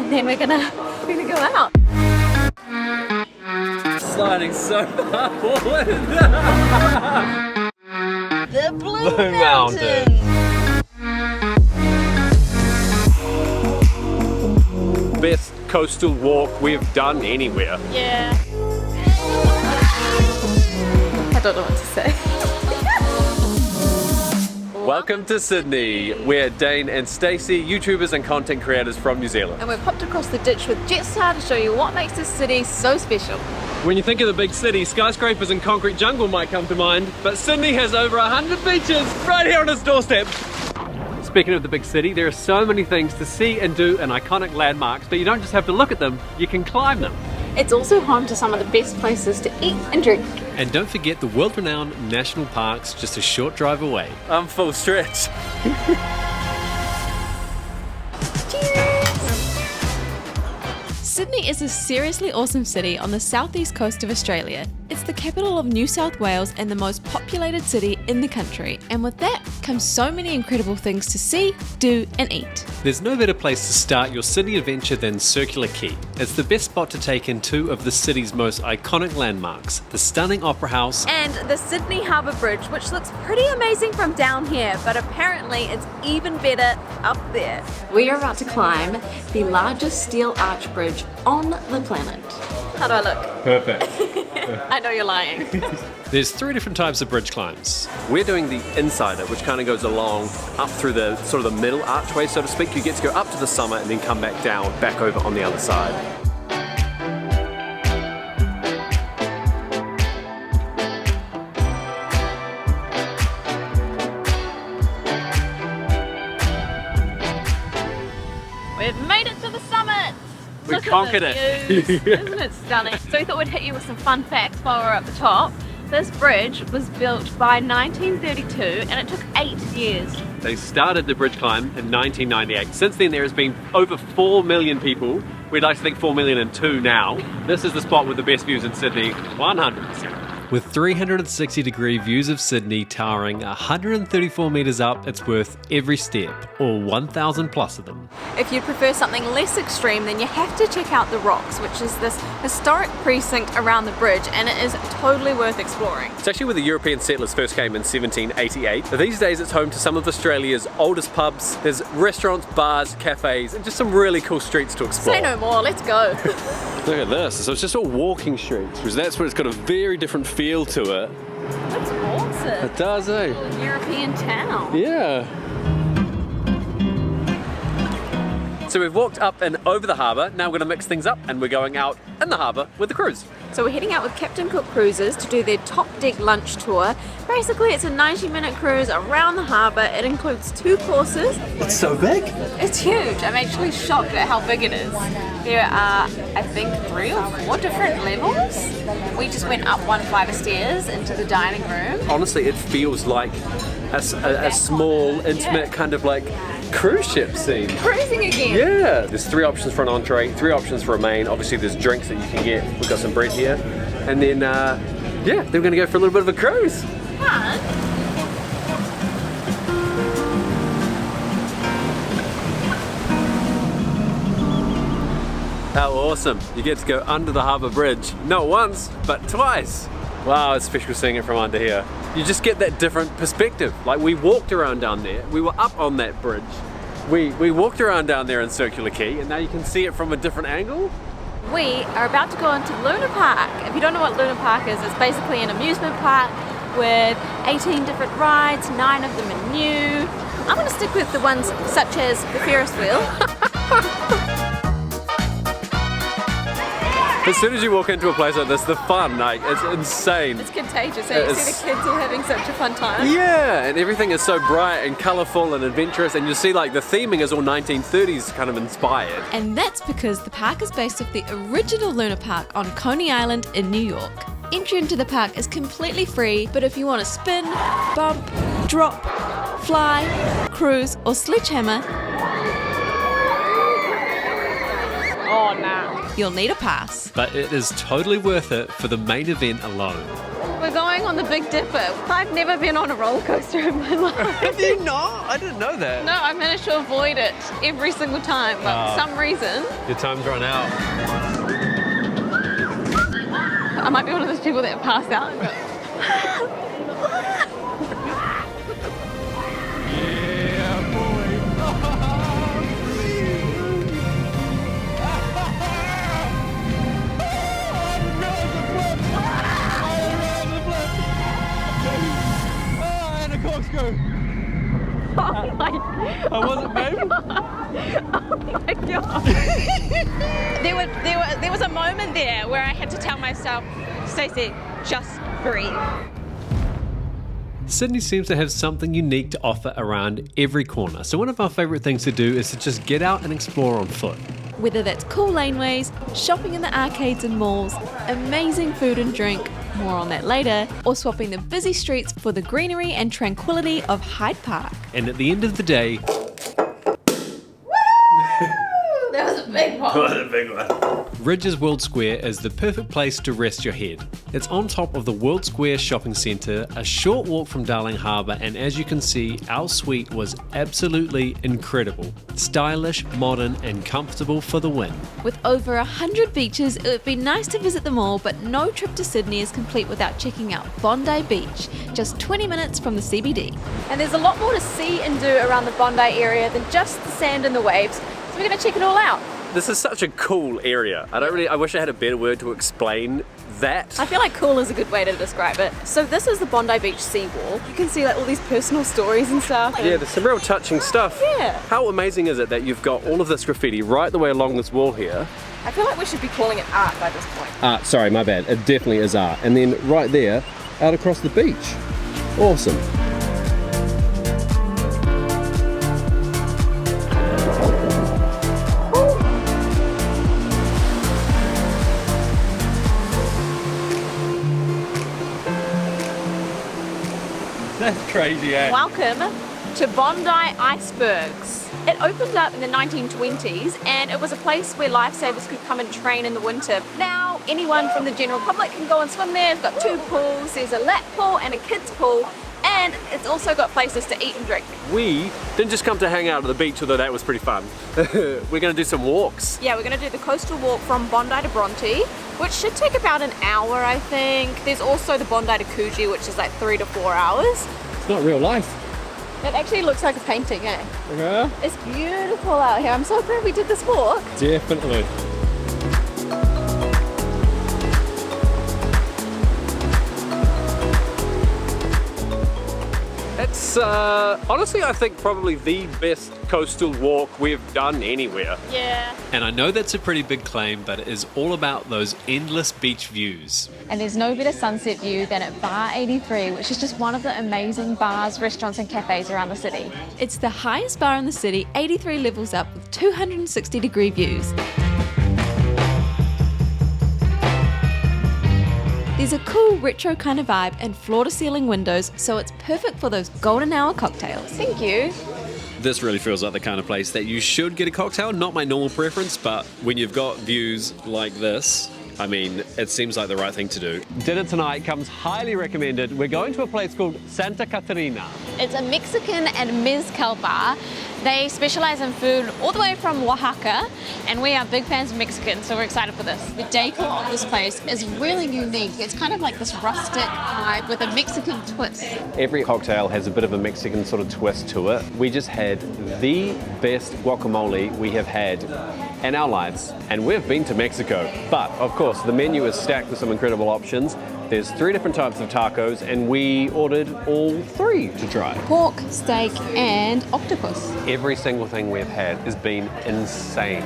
and then we're gonna go out. Sliding so far forward. The Blue Mountain. Best coastal walk we've done anywhere. Yeah. I don't know what to say. Welcome to Sydney. We're Dane and Stacey, YouTubers and content creators from New Zealand. And we've popped across the ditch with Jetstar to show you what makes this city so special. When you think of the big city, skyscrapers and concrete jungle might come to mind, but Sydney has over 100 beaches right here on its doorstep. Speaking of the big city, there are so many things to see and do and iconic landmarks, but you don't just have to look at them, you can climb them. It's also home to some of the best places to eat and drink. And don't forget the world-renowned national parks just a short drive away. I'm full stretch. Sydney is a seriously awesome city on the southeast coast of Australia. It's the capital of New South Wales and the most populated city in the country. And with that comes so many incredible things to see, do and eat. There's no better place to start your Sydney adventure than Circular Quay. It's the best spot to take in two of the city's most iconic landmarks, the stunning Opera House and the Sydney Harbour Bridge, which looks pretty amazing from down here, but apparently it's even better up there. We are about to climb the largest steel arch bridge on the planet. How do I look? Perfect. I know you're lying. There's three different types of bridge climbs. We're doing the insider, which kind of goes along up through the sort of the middle archway, so to speak. You get to go up to the summit and then come back down, back over on the other side. We've made it to the summit! We Look conquered at it. the views. Isn't it stunning? So we thought we'd hit you with some fun facts while we're at the top. This bridge was built by 1932 and it took 8 years. They started the bridge climb in 1998. Since then there has been over 4 million people. We'd like to think 4,000,002 now. This is the spot with the best views in Sydney, 100%. With 360-degree views of Sydney towering 134 metres up, it's worth every step, or 1,000 plus of them. If you prefer something less extreme, then you have to check out the Rocks, which is this historic precinct around the bridge, and it is totally worth exploring. It's actually where the European settlers first came in 1788. These days it's home to some of Australia's oldest pubs. There's restaurants, bars, cafes, and just some really cool streets to explore. Say no more, let's go. Look at this, so it's just all walking streets, because that's where it's got a very different feel to it. That's awesome. It does, eh? A European town. Yeah. So we've walked up and over the harbour, now we're going to mix things up and we're going out in the harbour with the cruise. So we're heading out with Captain Cook Cruises to do their top deck lunch tour. Basically it's a 90-minute cruise around the harbour. It includes 2 courses. It's so big. It's huge. I'm actually shocked at how big it is. There are, I think, 3 or 4 different levels. We just went up 1 flight of stairs into the dining room. Honestly, it feels like a small, intimate kind of like cruise ship scene. Cruising again. Yeah. There's 3 options for an entree, 3 options for a main. Obviously there's drinks that you can get. We've got some bread here. And then, yeah, then we're going to go for a little bit of a cruise. Fun. How awesome. You get to go under the harbour bridge. Not once, but twice. Wow, it's special seeing it from under here. You just get that different perspective. Like we walked around down there, we were up on that bridge. We walked around down there in Circular Quay and now you can see it from a different angle. We are about to go into Luna Park. If you don't know what Luna Park is, it's basically an amusement park with 18 different rides, 9 of them are new. I'm gonna stick with the ones such as the Ferris wheel. As soon as you walk into a place like this, the fun, like, it's insane. It's contagious, eh? You see the kids all having such a fun time. Yeah, and everything is so bright and colourful and adventurous, and you see like the theming is all 1930s kind of inspired. And that's because the park is based off the original Luna Park on Coney Island in New York. Entry into the park is completely free, but if you want to spin, bump, drop, fly, cruise, or sledgehammer, oh no, you'll need a pass. But it is totally worth it for the main event alone. We're going on the Big Dipper. I've never been on a roller coaster in my life. Have you not? I didn't know that. No, I managed to avoid it every single time, but for some reason... Your time's run out. I might be one of those people that passed out and go... Yeah, boy. Corkscrew. Oh my Oh, was it, babe? Oh my god. there was a moment there where I had to tell myself, Stacey, just breathe. Sydney seems to have something unique to offer around every corner, so one of our favourite things to do is to just get out and explore on foot. Whether that's cool laneways, shopping in the arcades and malls, amazing food and drink, more on that later, or swapping the busy streets for the greenery and tranquility of Hyde Park. And at the end of the day... That was a big one. That was a big one. Rydges World Square is the perfect place to rest your head. It's on top of the World Square shopping centre, a short walk from Darling Harbour, and as you can see, our suite was absolutely incredible. Stylish, modern and comfortable for the win. With over 100 beaches, it would be nice to visit them all, but no trip to Sydney is complete without checking out Bondi Beach, just 20 minutes from the CBD. And there's a lot more to see and do around the Bondi area than just the sand and the waves, so we're going to check it all out. This is such a cool area. I wish I had a better word to explain that. I feel like cool is a good way to describe it. So this is the Bondi Beach seawall. You can see like all these personal stories and stuff. Yeah, there's some real touching stuff. Yeah. How amazing is it that you've got all of this graffiti right the way along this wall here? I feel like we should be calling it art by this point. Art, sorry, my bad. It definitely is art. And then right there, out across the beach. Awesome. That's crazy, eh? Welcome to Bondi Icebergs. It opened up in the 1920s and it was a place where lifesavers could come and train in the winter. Now anyone from the general public can go and swim there. It's got 2 pools. There's a lap pool and a kids pool, and it's also got places to eat and drink. We didn't just come to hang out at the beach, although that was pretty fun. We're going to do some walks. Yeah, we're going to do the coastal walk from Bondi to Bronte, which should take about an hour, I think. There's also the Bondi to Quay, which is like 3 to 4 hours. It's not real life. It actually looks like a painting, eh? Yeah. It's beautiful out here. I'm so glad we did this walk. Definitely. It's honestly, I think probably the best coastal walk we've done anywhere. Yeah. And I know that's a pretty big claim, but it is all about those endless beach views. And there's no better sunset view than at Bar 83, which is just one of the amazing bars, restaurants and cafes around the city. It's the highest bar in the city, 83 levels up with 260-degree views. There's a cool retro kind of vibe and floor-to-ceiling windows, so it's perfect for those golden hour cocktails. Thank you. This really feels like the kind of place that you should get a cocktail. Not my normal preference, but when you've got views like this, I mean, it seems like the right thing to do. Dinner tonight comes highly recommended. We're going to a place called Santa Catarina. It's a Mexican and mezcal bar. They specialize in food all the way from Oaxaca, and we are big fans of Mexican, so we're excited for this. The decor of this place is really unique. It's kind of like this rustic vibe with a Mexican twist. Every cocktail has a bit of a Mexican sort of twist to it. We just had the best guacamole we have had in our lives, and we've been to Mexico. But of course, the menu is stacked with some incredible options. There's 3 different types of tacos, and we ordered all 3 to try. Pork, steak, and octopus. Every single thing we've had has been insane.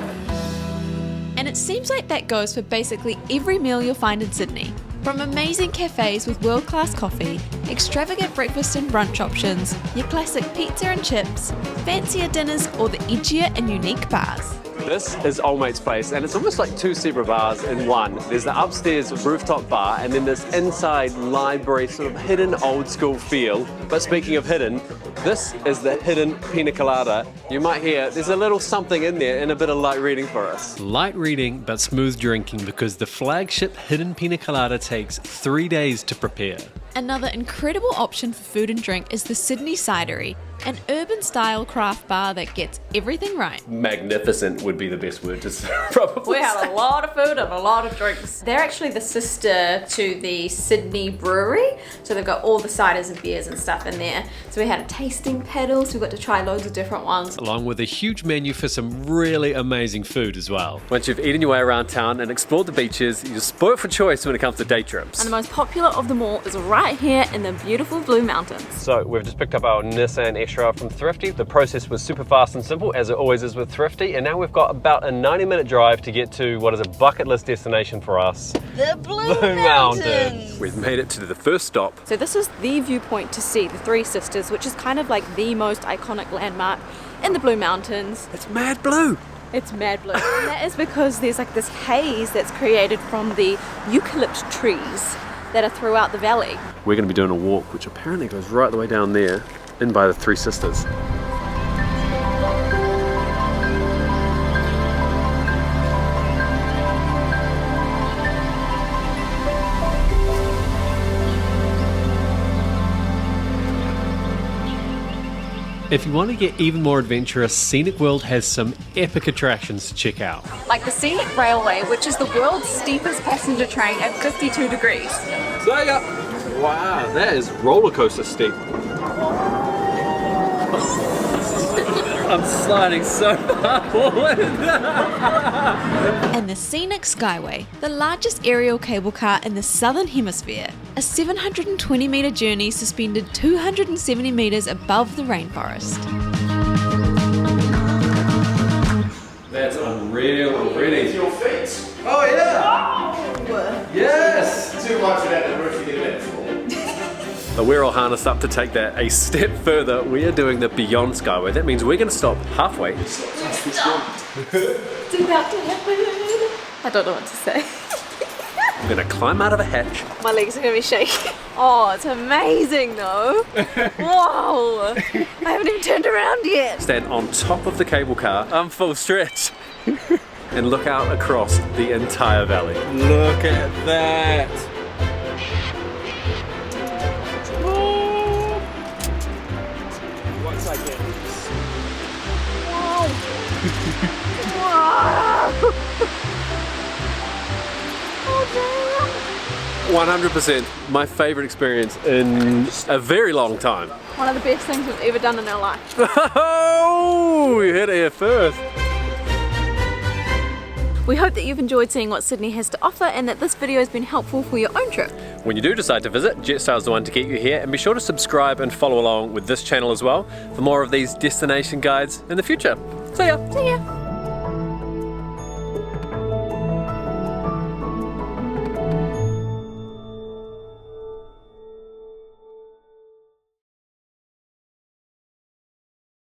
And it seems like that goes for basically every meal you'll find in Sydney. From amazing cafes with world-class coffee, extravagant breakfast and brunch options, your classic pizza and chips, fancier dinners, or the edgier and unique bars. This is Old Mate's place, and it's almost like 2 separate bars in one. There's the upstairs rooftop bar, and then this inside library, sort of hidden old school feel. But speaking of hidden, This is the hidden pina colada. You might hear there's a little something in there and a bit of light reading for us. Light reading but smooth drinking because the flagship hidden pina colada takes 3 days to prepare. Another incredible option for food and drink is the Sydney Cidery, an urban-style craft bar that gets everything right. Magnificent would be the best word to probably We had a lot of food and a lot of drinks. They're actually the sister to the Sydney brewery, so they've got all the ciders and beers and stuff in there. So we had a tasting pedal, so we got to try loads of different ones. Along with a huge menu for some really amazing food as well. Once you've eaten your way around town and explored the beaches, you're spoiled for choice when it comes to day trips. And the most popular of them all is right here in the beautiful Blue Mountains. So we've just picked up our Nissan X-Trail from Thrifty. The process was super fast and simple, as it always is with Thrifty, and now we've got about a 90-minute drive to get to what is a bucket list destination for us. The Blue Mountains! We've made it to the first stop. So this is the viewpoint to see the Three Sisters, which is kind of like the most iconic landmark in the Blue Mountains. It's mad blue! It's mad blue. And that is because there's like this haze that's created from the eucalypt trees that are throughout the valley. We're going to be doing a walk, which apparently goes right the way down there, in by the Three Sisters. If you want to get even more adventurous, Scenic World has some epic attractions to check out. Like the Scenic Railway, which is the world's steepest passenger train at 52 degrees. So yeah. Wow, that is roller coaster steep. I'm sliding so far forward. And the Scenic Skyway, the largest aerial cable car in the southern hemisphere. A 720 metre journey suspended 270 metres above the rainforest. That's unreal already. Your feet. Oh yeah! Oh. Yes! Too much of that to get it for. But we're all harnessed up to take that a step further. We are doing the Beyond Skyway. That means we're going to stop halfway. It's about to happen. I don't know what to say. We're going to climb out of a hatch. My legs are going to be shaky. Oh, it's amazing though. Whoa! I haven't even turned around yet. Stand on top of the cable car. I'm full stretch. And look out across the entire valley. Look at that. Once I get Whoa! 100% my favorite experience in a very long time. One of the best things we've ever done in our life. Oh, we hit it here first. We hope that you've enjoyed seeing what Sydney has to offer and that this video has been helpful for your own trip. When you do decide to visit, Jetstar is the one to get you here, and be sure to subscribe and follow along with this channel as well for more of these destination guides in the future. See ya! See ya!